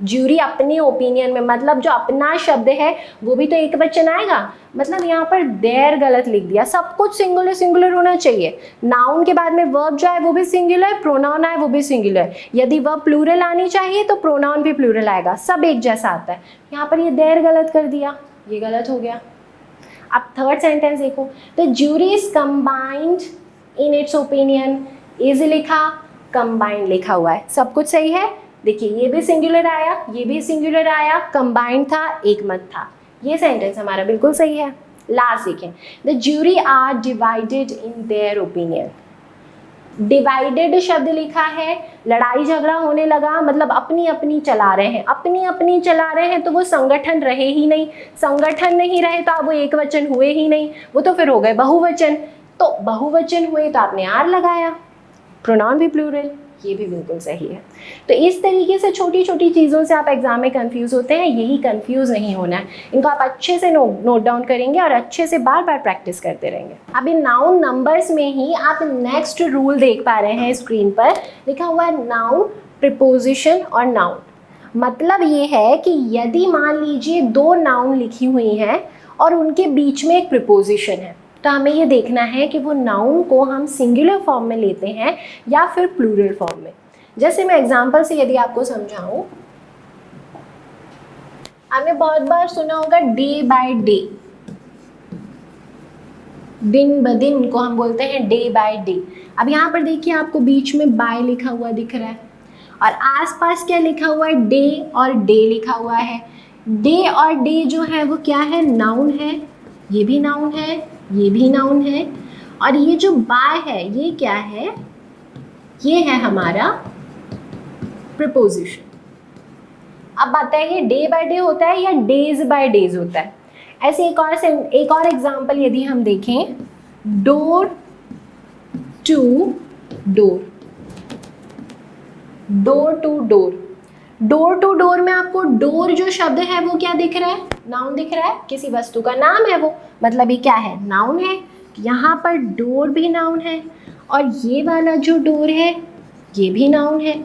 A: ज्यूरी अपने ओपिनियन में, मतलब जो अपना शब्द है वो भी तो एक वचन आएगा, मतलब यहाँ पर देयर गलत लिख दिया। सब कुछ सिंगुलर सिंगुलर होना चाहिए। नाउन के बाद में वर्ब जो है वो भी सिंगुलर, प्रोनाउन आए वो भी सिंगुलर। यदि वर्ब प्लूरल आनी चाहिए तो प्रोनाउन भी प्लूरल आएगा, सब एक जैसा आता है। यहाँ पर ये देयर गलत कर दिया, ये गलत हो गया। अब थर्ड सेंटेंस देखो, the jury is combined in its opinion. Is लिखा, कंबाइंड लिखा हुआ है, सब कुछ सही है। देखिए ये भी सिंगुलर आया, ये भी सिंगुलर आया, कंबाइंड था, एकमत था। ये सेंटेंस हमारा बिल्कुल सही है। लास्ट देखें, the jury are divided in their opinion. Divided शब्द लिखा है, लड़ाई झगड़ा होने लगा, मतलब अपनी अपनी चला रहे हैं, अपनी अपनी चला रहे हैं, तो वो संगठन रहे ही नहीं। संगठन नहीं रहे तो अब वो एक वचन हुए ही नहीं, वो तो फिर हो गए बहुवचन। तो बहुवचन हुए तो आपने आर लगाया, प्रोनाउन भी प्लूरल, ये भी बिल्कुल सही है। तो इस तरीके से छोटी छोटी चीज़ों से आप एग्जाम में कंफ्यूज होते हैं, यही कंफ्यूज नहीं होना है। इनको आप अच्छे से नोट डाउन करेंगे और अच्छे से बार बार प्रैक्टिस करते रहेंगे। अब इन नाउन नंबर्स में ही आप नेक्स्ट रूल देख पा रहे हैं, स्क्रीन पर लिखा हुआ है नाउन, प्रीपोजिशन और नाउन। मतलब ये है कि यदि मान लीजिए दो नाउन लिखी हुई हैं और उनके बीच में एक प्रीपोजिशन है, तो हमें ये देखना है कि वो नाउन को हम सिंगुलर फॉर्म में लेते हैं या फिर प्लूरल फॉर्म में। जैसे मैं एग्जांपल से यदि आपको समझाऊं, आपने बहुत बार सुना होगा डे बाय डे, दिन ब दिन को हम बोलते हैं डे बाय डे। अब यहाँ पर देखिए आपको बीच में बाय लिखा हुआ दिख रहा है और आसपास क्या लिखा हुआ है, डे और डे लिखा हुआ है। डे और डे जो है वो क्या है, नाउन है, ये भी नाउन है, ये भी नाउन है, और ये जो बाय है ये क्या है, ये है हमारा प्रीपोजिशन। अब बताइए डे बाय डे होता है या डेज बाय डेज होता है? ऐसे एक और एग्जांपल यदि हम देखें, door to door, door to door. Door to door में आपको डोर जो शब्द है वो क्या दिख रहा है, नाउन दिख रहा है, किसी वस्तु का नाम है वो, मतलब ये क्या है, नाउन है। यहाँ पर डोर भी नाउन है और ये वाला जो डोर है ये भी नाउन है।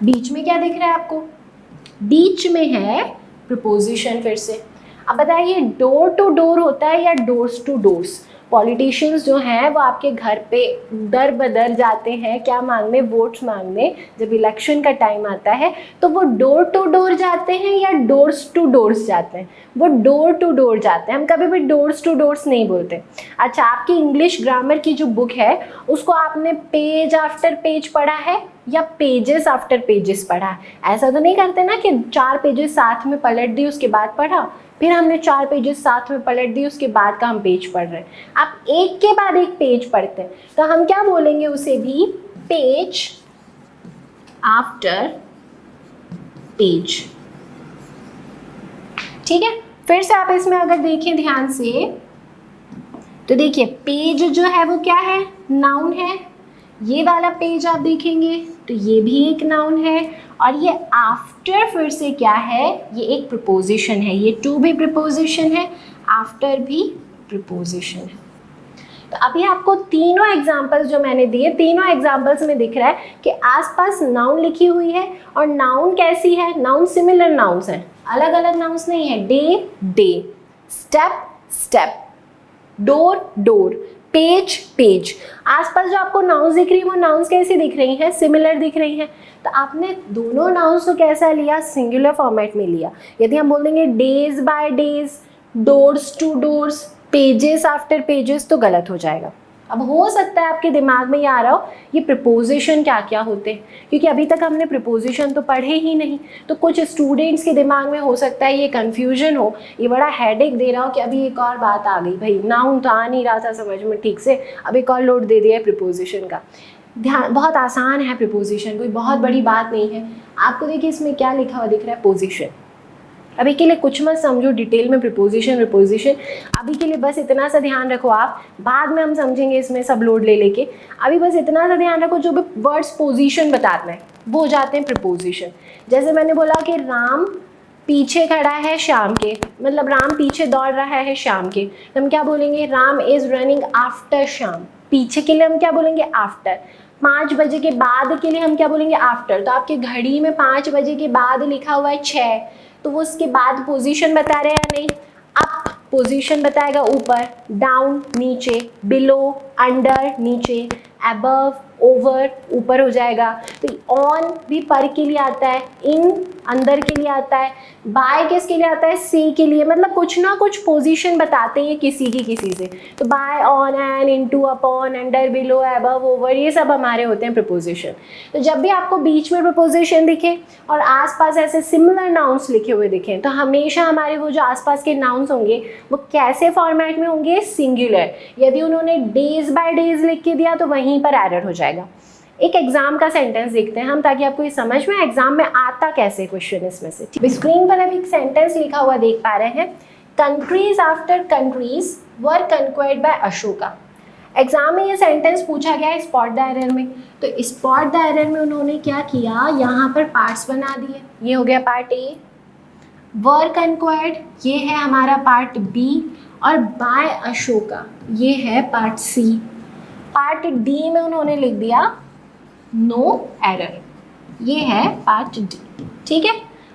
A: बीच में क्या दिख रहा है आपको, बीच में है प्रीपोजिशन। फिर से अब बताइए डोर टू डोर होता है या डोर्स टू डोर्स? पॉलिटिशियंस जो हैं वो आपके घर पे दर बदर जाते हैं, क्या मांगने, वोट्स मांगने। जब इलेक्शन का टाइम आता है तो वो डोर टू डोर जाते हैं या डोर्स टू डोर्स जाते हैं? वो डोर टू डोर जाते हैं, हम कभी भी डोर्स टू डोर्स नहीं बोलते। अच्छा, आपकी इंग्लिश ग्रामर की जो बुक है उसको आपने पेज आफ्टर पेज पढ़ा है या पेजेस आफ्टर पेजेस पढ़ा है? ऐसा तो नहीं करते ना कि 4 पेजेस साथ में पलट दी उसके बाद पढ़ा, फिर हमने 4 पेजेस साथ में पलट दी उसके बाद का हम पेज पढ़ रहे हैं। आप एक के बाद एक पेज पढ़ते हैं तो हम क्या बोलेंगे उसे भी? Page after page. ठीक है, फिर से आप इसमें अगर देखें ध्यान से तो देखिए पेज जो है वो क्या है? नाउन है। ये वाला पेज आप देखेंगे तो ये भी एक नाउन है, और ये आफ्टर फिर से क्या है? ये एक प्रीपोजिशन है। ये टू भी प्रीपोजिशन है, आफ्टर भी प्रीपोजिशन है। तो अभी आपको तीनों एग्जाम्पल्स जो मैंने दिए, तीनों एग्जाम्पल्स में दिख रहा है कि आसपास नाउन लिखी हुई है, और नाउन कैसी है? नाउन सिमिलर नाउन्स हैं, अलग अलग नाउन्स नहीं है। Day day, step step, door door, page page. आसपास जो आपको नाउन्स दिख रही है वो नाउन्स कैसी दिख रही हैं? सिमिलर दिख रही हैं। तो आपने दोनों नाउन्स को कैसा लिया? सिंगुलर फॉर्मेट में लिया। यदि हम बोल देंगे days by days, doors to doors, pages after pages तो गलत हो जाएगा। अब हो सकता है आपके दिमाग में ये आ रहा हो ये प्रीपोजिशन क्या क्या होते हैं, क्योंकि अभी तक हमने प्रीपोजिशन तो पढ़े ही नहीं। तो कुछ स्टूडेंट्स के दिमाग में हो सकता है ये कन्फ्यूजन हो, ये बड़ा हेडेक दे रहा हो कि अभी एक और बात आ गई, भाई नाउन तो आ नहीं रहा था समझ में ठीक से, अब एक और लोड दे दिया है प्रीपोजिशन का। ध्यान, बहुत आसान है प्रीपोजिशन, कोई बहुत बड़ी बात नहीं है। आपको देखिए इसमें क्या लिखा हुआ दिख रहा है? पोजिशन। अभी के लिए कुछ मत समझो डिटेल में प्रीपोजिशन प्रीपोजिशन, अभी के लिए बस इतना सा ध्यान रखो आप, बाद में हम समझेंगे इसमें सब लोड ले लेके। अभी बस इतना सा ध्यान रखो जो भी वर्ड्स पोजीशन बताते हैं वो हो जाते हैं प्रीपोजिशन। जैसे मैंने बोला कि राम पीछे खड़ा है श्याम के, मतलब राम पीछे दौड़ रहा है श्याम के, तो हम क्या बोलेंगे? Ram is running after Shyam. पीछे के लिए हम क्या बोलेंगे? आफ्टर। 5 बजे के बाद के लिए हम क्या बोलेंगे? आफ्टर। तो आपकी घड़ी में 5 बजे के बाद लिखा हुआ है 6, तो वो उसके बाद पोजीशन बता रहे हैं या नहीं? अप पोजीशन बताएगा ऊपर, डाउन नीचे, बिलो अंडर नीचे, अबव ओवर ऊपर हो जाएगा। तो ऑन भी पर के लिए आता है, इन अंदर के लिए आता है, बाय किसके लिए आता है? सी के लिए। मतलब कुछ ना कुछ पोजीशन बताते हैं किसी की किसी से। तो by, on, in, into, upon, under, below, above, over, ये सब हमारे होते हैं प्रीपोजिशन। तो जब भी आपको बीच में प्रीपोजिशन दिखे और आसपास ऐसे सिमिलर नाउन्स लिखे हुए दिखें तो हमेशा हमारे वो जो आसपास के नाउन्स होंगे वो कैसे फॉर्मेट में होंगे? सिंगुलर। यदि उन्होंने डेज बाय डेज लिख के दिया तो वहीं पर एरर हो जाएगा। एक एग्जाम का सेंटेंस देखते हैं हम, ताकि आपको ये समझ में एग्जाम में आता कैसे क्वेश्चन इसमें से। स्क्रीन पर अभी एक सेंटेंस लिखा हुआ देख पा रहे हैं, countries after countries were conquered by Ashoka. Exam में ये सेंटेंस पूछा गया है स्पॉट द एरर में। तो स्पॉट द एरर में उन्होंने क्या किया? यहाँ पर पार्ट्स बना दिए। ये हो गया पार्ट ए, वर कन्क्वायर्ड ये है हमारा पार्ट बी, और बाय अशोका ये है पार्ट सी। पार्ट डी में उन्होंने लिख दिया नो एरर, ये है पार्ट डी। ठीक है,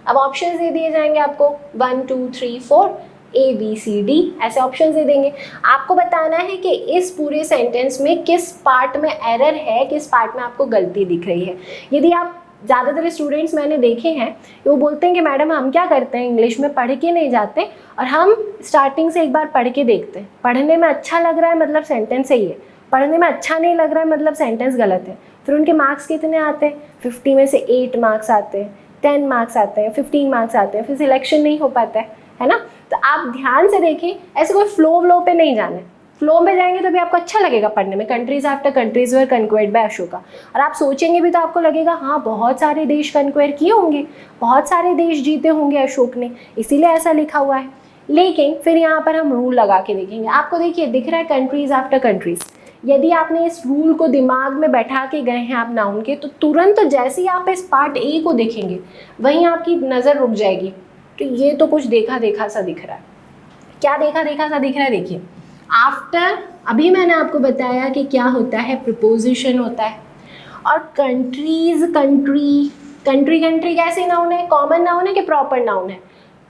A: अब ऑप्शंस दे दिए जाएंगे आपको 1 2 3 4 ए बी सी डी, ऐसे ऑप्शंस दे देंगे। आपको बताना है कि इस पूरे सेंटेंस में किस पार्ट में एरर है, किस पार्ट में आपको गलती दिख रही है। यदि आप ज़्यादातर स्टूडेंट्स मैंने देखे हैं वो बोलते हैं कि मैडम हम क्या करते हैं इंग्लिश में पढ़ के नहीं जाते और हम स्टार्टिंग से एक बार पढ़ के देखते हैं, पढ़ने में अच्छा लग रहा है मतलब सेंटेंस सही है, पढ़ने में अच्छा नहीं लग रहा है मतलब सेंटेंस गलत है। फिर उनके मार्क्स कितने आते हैं? 50 में से 8 मार्क्स आते हैं, 10 मार्क्स आते हैं, 15 मार्क्स आते हैं, फिर सिलेक्शन नहीं हो पाता है ना। तो आप ध्यान से देखिए, ऐसे कोई फ्लो पे नहीं जाना है। फ्लो में जाएंगे तो भी आपको अच्छा लगेगा पढ़ने में। Countries after countries were conquered by Ashoka, और आप सोचेंगे भी तो आपको लगेगा हाँ बहुत सारे देश कन्क्वायर किए होंगे, बहुत सारे देश जीते होंगे अशोक ने, इसीलिए ऐसा लिखा हुआ है। लेकिन फिर यहाँ पर हम रूल लगा के देखेंगे। आपको देखिए दिख रहा है कंट्रीज आफ्टर कंट्रीज। यदि आपने इस रूल को दिमाग में बैठा के गए हैं आप नाउन के, तो तुरंत जैसे ही आप इस पार्ट ए को देखेंगे वहीं आपकी नज़र रुक जाएगी। तो ये तो कुछ देखा देखा सा दिख रहा है। क्या देखा देखा सा दिख रहा है? देखिए आफ्टर, अभी मैंने आपको बताया कि क्या होता है, प्रीपोजिशन होता है। और कंट्रीज, कंट्री कैसे नाउन है? कॉमन नाउन है कि प्रॉपर नाउन है?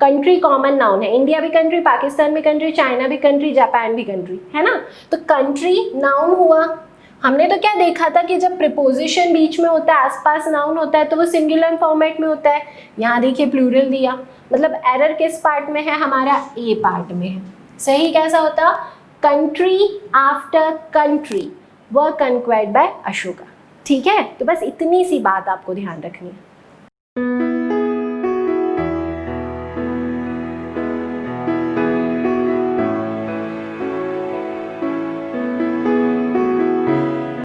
A: कंट्री कॉमन नाउन है, इंडिया भी कंट्री, पाकिस्तान भी कंट्री, चाइना भी कंट्री, जापान भी कंट्री, है ना। तो कंट्री नाउन हुआ। हमने तो क्या देखा था कि जब प्रिपोजिशन बीच में होता है, आसपास नाउन होता है, तो वो सिंगुलर फॉर्मेट में होता है। यहाँ देखिए प्लूरल दिया, मतलब एरर किस पार्ट में है, हमारा ए पार्ट में है। सही कैसा होता, country after country were conquered by Ashoka. ठीक है, तो बस इतनी सी बात आपको ध्यान रखनी है।